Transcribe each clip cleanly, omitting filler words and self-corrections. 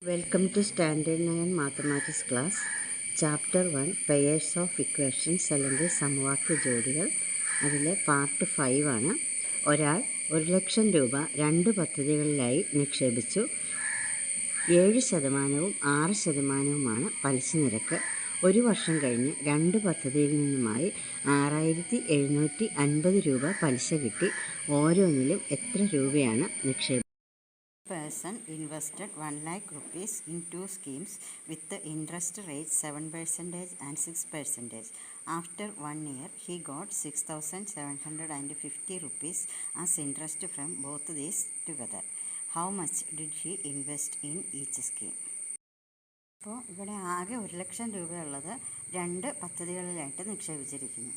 Welcome to Standard 9 Mathematics class. Chapter 1 Pairs of Equations അല്ലെങ്കിൽ സമവാക്യ ജോഡികൾ. അതിലെ പാർട്ട് 5 ആണ്. ഒരാൾ 1,00,000 രൂപ രണ്ട് പദ്ധതികളിലായി നിക്ഷേപിച്ചു. 7% 6%മാണ് പലിശ നിരക്ക്. ഒരു വർഷം കഴിഞ്ഞ് രണ്ട് പദ്ധതിയിൽ നിന്നുമായി 6,750 രൂപ പലിശ കിട്ടി. ഓരോന്നിലും എത്ര രൂപയാണ് നിക്ഷേപിച്ചത്? Person invested 1 lakh rupees in two schemes with the interest rate 7% and 6%. After 1 year, he got 6,750 rupees as interest from both these together. How much did he invest in each scheme? അപ്പോൾ ഇവിടെ ആകെ 1,00,000 രൂപയുള്ളത് രണ്ട് പദ്ധതികളിലായിട്ട് നിക്ഷേപിച്ചിരിക്കുന്നു.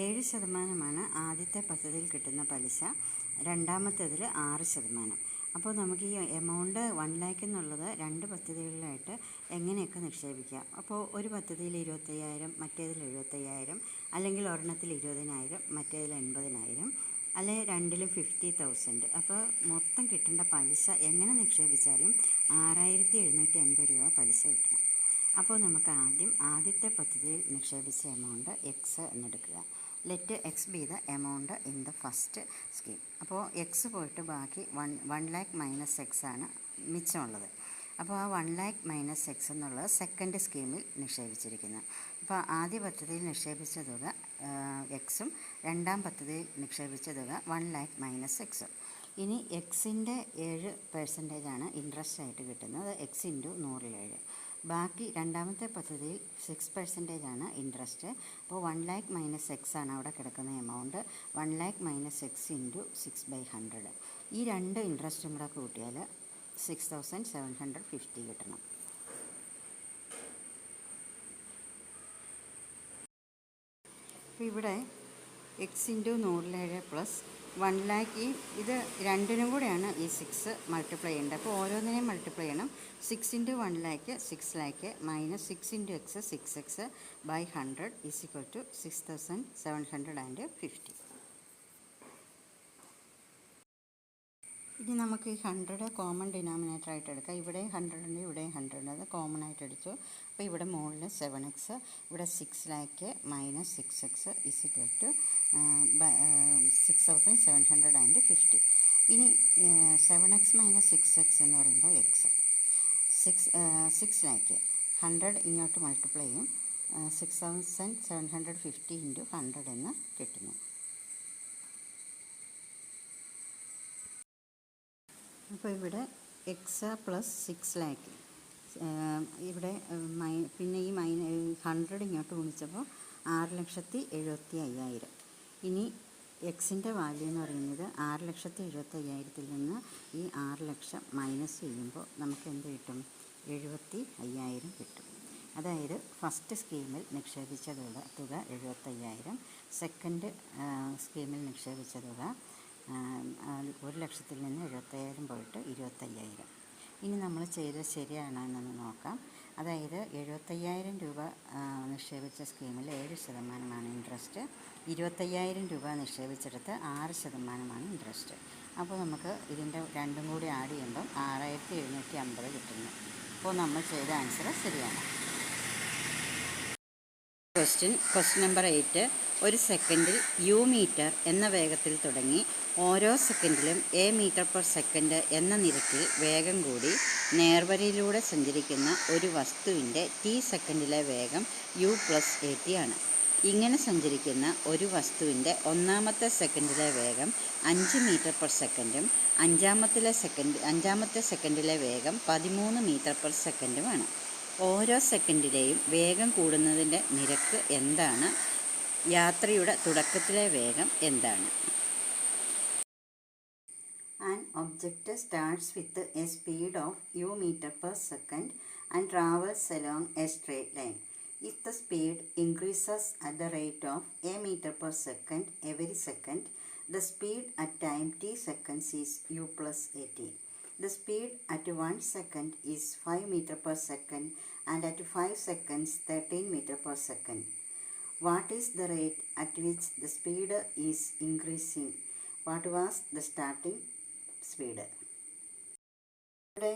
7% ആദ്യത്തെ പദ്ധതിയിൽ കിട്ടുന്ന പലിശ, രണ്ടാമത്തേതിൽ 6%. അപ്പോൾ നമുക്ക് ഈ എമൗണ്ട് 1 lakh എന്നുള്ളത് രണ്ട് പദ്ധതികളിലായിട്ട് എങ്ങനെയൊക്കെ നിക്ഷേപിക്കാം? അപ്പോൾ ഒരു പദ്ധതിയിൽ 25,000, മറ്റേതിൽ 75,000, അല്ലെങ്കിൽ ഒരെണ്ണത്തിൽ 20,000, മറ്റേതിൽ 80,000, അല്ലെങ്കിൽ രണ്ടിലും 50,000. അപ്പോൾ മൊത്തം കിട്ടേണ്ട പലിശ എങ്ങനെ നിക്ഷേപിച്ചാലും 6,750 രൂപ പലിശ കിട്ടണം. അപ്പോൾ നമുക്ക് ആദ്യത്തെ പദ്ധതിയിൽ നിക്ഷേപിച്ച എമൗണ്ട് എക്സ് എന്നെടുക്കുക. Let X be the amount in the first scheme. അപ്പോൾ എക്സ് പോയിട്ട് ബാക്കി 1 lakh മൈനസ് എക്സ് ആണ് മിച്ചമുള്ളത്. അപ്പോൾ ആ 1 lakh മൈനസ് എക്സ് എന്നുള്ളത് സെക്കൻഡ് സ്കീമിൽ നിക്ഷേപിച്ചിരിക്കുന്നത്. അപ്പോൾ ആദ്യ പദ്ധതിയിൽ നിക്ഷേപിച്ച തുക എക്സും രണ്ടാം പദ്ധതിയിൽ നിക്ഷേപിച്ച തുക 1 lakh മൈനസ് എക്സും. ഇനി എക്സിൻ്റെ 7% ഇൻട്രസ്റ്റ് ആയിട്ട് കിട്ടുന്നത്, എക്സ് ഇൻറ്റു 100/7. ബാക്കി രണ്ടാമത്തെ പദ്ധതിയിൽ 6% ഇൻട്രസ്റ്റ്. അപ്പോൾ 1 lakh മൈനസ് എക്സ് ആണ് അവിടെ കിടക്കുന്ന amount. 1 lakh minus X into 6/100. ഈ രണ്ട് ഇൻട്രസ്റ്റും കൂടെ കൂട്ടിയാൽ 6,750 കിട്ടണം. അപ്പോൾ ഇവിടെ എക്സ് ഇൻറ്റു 100/7 പ്ലസ് 1 lakh, ഇത് രണ്ടിനും കൂടെയാണ് ഈ 6 മൾട്ടിപ്ലൈ ചെയ്യേണ്ടത്. അപ്പോൾ ഓരോന്നിനെയും മൾട്ടിപ്ലൈ ചെയ്യണം. 6 into 1 lakh 6 lakh minus 6 into x 6x/100 is equal to 6,750. ഇനി നമുക്ക് ഈ 100 കോമൺ ഡിനോമിനേറ്റർ ആയിട്ട് എടുക്കാം. ഇവിടെ 100 ഉണ്ട്, ഇവിടെയും 100 ഉണ്ട്. അത് കോമൺ ആയിട്ട് എടുത്തു. അപ്പോൾ ഇവിടെ മുകളിൽ 7x, ഇവിടെ 6 lakh minus 6x is equal to 6,750. ഇനി 7x മൈനസ് 6x എന്ന് പറയുമ്പോൾ എക്സ് 6 lakh 100 ഇങ്ങോട്ട് മൾട്ടിപ്ലൈ ചെയ്യും. 6,750 ഇൻറ്റു 100 എന്ന് കിട്ടുന്നു. അപ്പോൾ ഇവിടെ എക്സ് പ്ലസ് 6 lakh, ഇവിടെ പിന്നെ ഈ 100 ഇങ്ങോട്ട് ഗുണിച്ചപ്പോൾ 6,75,000. ഇനി എക്സിൻ്റെ വാല്യൂ എന്ന് പറയുന്നത് 6,75,000 നിന്ന് ഈ 6 ലക്ഷം മൈനസ് ചെയ്യുമ്പോൾ നമുക്ക് എന്ത് കിട്ടും? 75,000 കിട്ടും. അതായത് ഫസ്റ്റ് സ്കീമിൽ നിക്ഷേപിച്ച തുക 75,000, സെക്കൻഡ് സ്കീമിൽ നിക്ഷേപിച്ച തുക 1,00,000 നിന്ന് 75,000 പോയിട്ട് 25,000. ഇനി നമ്മൾ ചെയ്തത് ശരിയാണോ എന്നൊന്ന് നോക്കാം. അതായത് 75,000 രൂപ നിക്ഷേപിച്ച സ്കീമിൽ 7% ഇൻട്രസ്റ്റ്, 25,000 രൂപ നിക്ഷേപിച്ചെടുത്ത് 6% ഇൻട്രസ്റ്റ്. അപ്പോൾ നമുക്ക് ഇതിൻ്റെ രണ്ടും കൂടി ആഡ് ചെയ്യുമ്പം 6,750 കിട്ടുന്നു. അപ്പോൾ നമ്മൾ ചെയ്ത ആൻസർ ശരിയാണ്. Question number 8. ഒരു സെക്കൻഡിൽ യു മീറ്റർ എന്ന വേഗത്തിൽ തുടങ്ങി ഓരോ സെക്കൻഡിലും എ മീറ്റർ പെർ സെക്കൻഡ് എന്ന നിരക്കിൽ വേഗം കൂടി നേർവരയിലൂടെ സഞ്ചരിക്കുന്ന ഒരു വസ്തുവിൻ്റെ ടി സെക്കൻഡിലെ വേഗം u പ്ലസ് at ആണ്. ഇങ്ങനെ സഞ്ചരിക്കുന്ന ഒരു വസ്തുവിൻ്റെ ഒന്നാമത്തെ സെക്കൻഡിലെ വേഗം 5 മീറ്റർ പെർ സെക്കൻഡും അഞ്ചാമത്തെ സെക്കൻഡിലെ വേഗം 13 മീറ്റർ പെർ സെക്കൻഡുമാണ്. ഓരോ സെക്കൻഡിലെയും വേഗം കൂടുന്നതിൻ്റെ നിരക്ക് എന്താണ്? യാത്രയുടെ തുടക്കത്തിലെ വേഗം എന്താണ്? An object starts with a speed of u meter per second and travels along a straight line. If the speed increases at the rate of a meter per second every second, the speed at time t seconds is u plus at. The speed at 1 second is 5 meter per second and at 5 seconds 13 meter per second. What is the rate at which the speed is increasing? What was the starting speed? ഇവിടെ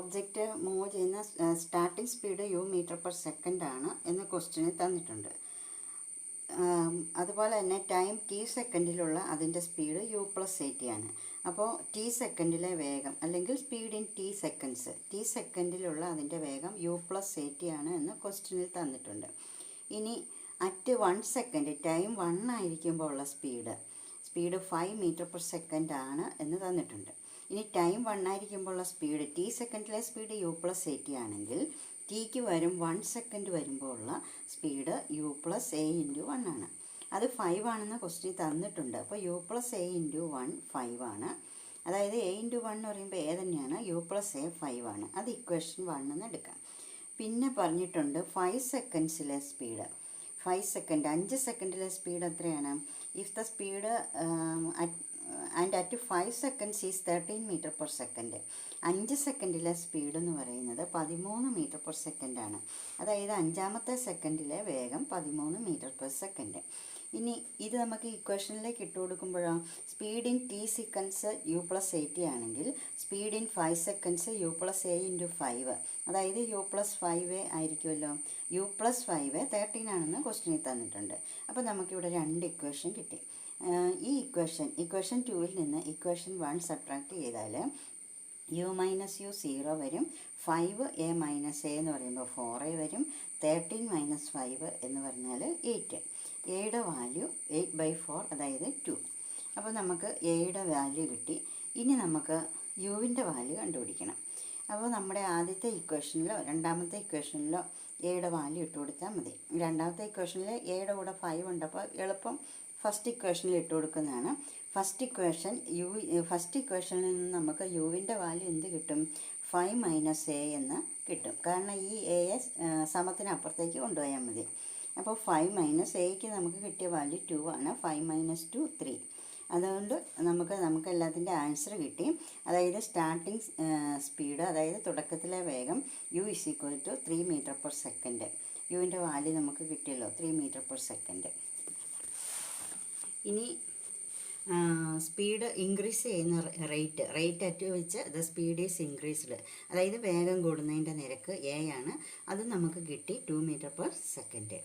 object move ചെയ്യുന്ന starting speed u metre per second ആണ് എന്ന് ക്വസ്റ്റ്യനിൽ തന്നിട്ടുണ്ട്. അതുപോലെ തന്നെ time T സെക്കൻഡിലുള്ള അതിൻ്റെ speed U plus A T ആണ്. അപ്പോൾ ടി സെക്കൻഡിലെ വേഗം അല്ലെങ്കിൽ speed in T seconds, T സെക്കൻഡിലുള്ള അതിൻ്റെ വേഗം യു പ്ലസ് എ ടി ആണ് എന്ന് ക്വസ്റ്റ്യനിൽ തന്നിട്ടുണ്ട്. ഇനി അറ്റ് 1 സെക്കൻഡ് ടൈം 1 ആയിരിക്കുമ്പോൾ ഉള്ള സ്പീഡ് 5 മീറ്റർ പെർ സെക്കൻഡ് ആണ് എന്ന് തന്നിട്ടുണ്ട്. ഇനി ടൈം 1 ആയിരിക്കുമ്പോൾ ഉള്ള സ്പീഡ് ടി സെക്കൻഡിലെ speed U plus A T ആണെങ്കിൽ ടിക്ക് വരും 1 സെക്കൻഡ് വരുമ്പോൾ ഉള്ള speed U plus A into 1 ആണ്. അത് 5 ആണെന്ന് ക്വസ്റ്റ്യൻ തന്നിട്ടുണ്ട്. അപ്പോൾ യു പ്ലസ് എ ഇൻറ്റു 1 5 ആണ്. അതായത് എ ഇൻറ്റു 1 എന്ന് പറയുമ്പോൾ എ തന്നെയാണ്, യു പ്ലസ് എ 5 ആണ്. അത് ഇക്വേഷൻ 1 എന്ന് എടുക്കാം. പിന്നെ പറഞ്ഞിട്ടുണ്ട് 5 സെക്കൻഡ്സിലെ സ്പീഡ്. 5 സെക്കൻഡിലെ സ്പീഡ് എത്രയാണ്? If the speed at 5 seconds is 13 metre per second. 5 സെക്കൻഡിലെ സ്പീഡ് എന്ന് പറയുന്നത് 13 മീറ്റർ പെർ സെക്കൻഡ് ആണ്. അതായത് 5ാമത്തെ സെക്കൻഡിലെ വേഗം 13 മീറ്റർ പെർ സെക്കൻഡ്. ഇനി ഇത് നമുക്ക് ഇക്വേഷനിലേക്ക് ഇട്ട് കൊടുക്കുമ്പോഴോ speed in T seconds U plus A T ആണെങ്കിൽ speed in 5 seconds U plus A into 5, അതായത് യു പ്ലസ് 5 ആയിരിക്കുമല്ലോ. യു പ്ലസ് 5 13 ആണെന്ന് ക്വസ്റ്റ്യനിൽ തന്നിട്ടുണ്ട്. അപ്പോൾ നമുക്കിവിടെ 2 ഇക്വേഷൻ കിട്ടി. ഈ ഇക്വേഷൻ 2ൽ നിന്ന് ഇക്വേഷൻ 1 സബ്ട്രാക്ട് ചെയ്താൽ യു മൈനസ് യു 0 വരും. 5 എ മൈനസ് എ എന്ന് പറയുമ്പോൾ 4a വരും. 13 മൈനസ് 5 എന്ന് പറഞ്ഞാൽ 8. എയുടെ വാല്യൂ 8/4 അതായത് 2. അപ്പോൾ നമുക്ക് എയുടെ വാല്യൂ കിട്ടി. ഇനി നമുക്ക് യുവിൻ്റെ വാല്യൂ കണ്ടുപിടിക്കണം. അപ്പോൾ നമ്മുടെ ആദ്യത്തെ ഇക്വേഷനിലോ രണ്ടാമത്തെ ഇക്വേഷനിലോ എയുടെ വാല്യൂ ഇട്ട് കൊടുത്താൽ മതി. രണ്ടാമത്തെ ഇക്വേഷനിൽ എയുടെ കൂടെ 5 ഉണ്ട്. അപ്പോൾ എളുപ്പം ഫസ്റ്റ് ഇക്വേഷനിൽ ഇട്ട് കൊടുക്കുന്നതാണ്. ഫസ്റ്റ് ഇക്വേഷനിൽ നിന്ന് നമുക്ക് യുവിൻ്റെ വാല്യൂ എന്ത് കിട്ടും? 5 മൈനസ് എ എന്ന് കിട്ടും. കാരണം ഈ എയെ സമത്തിനപ്പുറത്തേക്ക് കൊണ്ടുപോയാൽ മതി. അപ്പോൾ 5 മൈനസ് എയ്ക്ക് നമുക്ക് കിട്ടിയ വാല്യൂ 2 ആണ്. 5 മൈനസ് 2 3. അതുകൊണ്ട് നമുക്ക് എല്ലാത്തിൻ്റെ ആൻസർ കിട്ടി. അതായത് സ്റ്റാർട്ടിങ് സ്പീഡ്, അതായത് തുടക്കത്തിലെ വേഗം U is equal to 3 metre per second. യുവിൻ്റെ വാല്യൂ നമുക്ക് കിട്ടിയല്ലോ 3 മീറ്റർ പെർ സെക്കൻഡ്. ഇനി സ്പീഡ് ഇൻക്രീസ് ചെയ്യുന്ന റേറ്റ് അറ്റ് വെച്ച് ദ സ്പീഡ് ഈസ് ഇൻക്രീസ്ഡ്, അതായത് വേഗം കൂടുന്നതിൻ്റെ നിരക്ക് എ ആണ്. അത് നമുക്ക് കിട്ടി 2 മീറ്റർ പെർ സെക്കൻഡ്.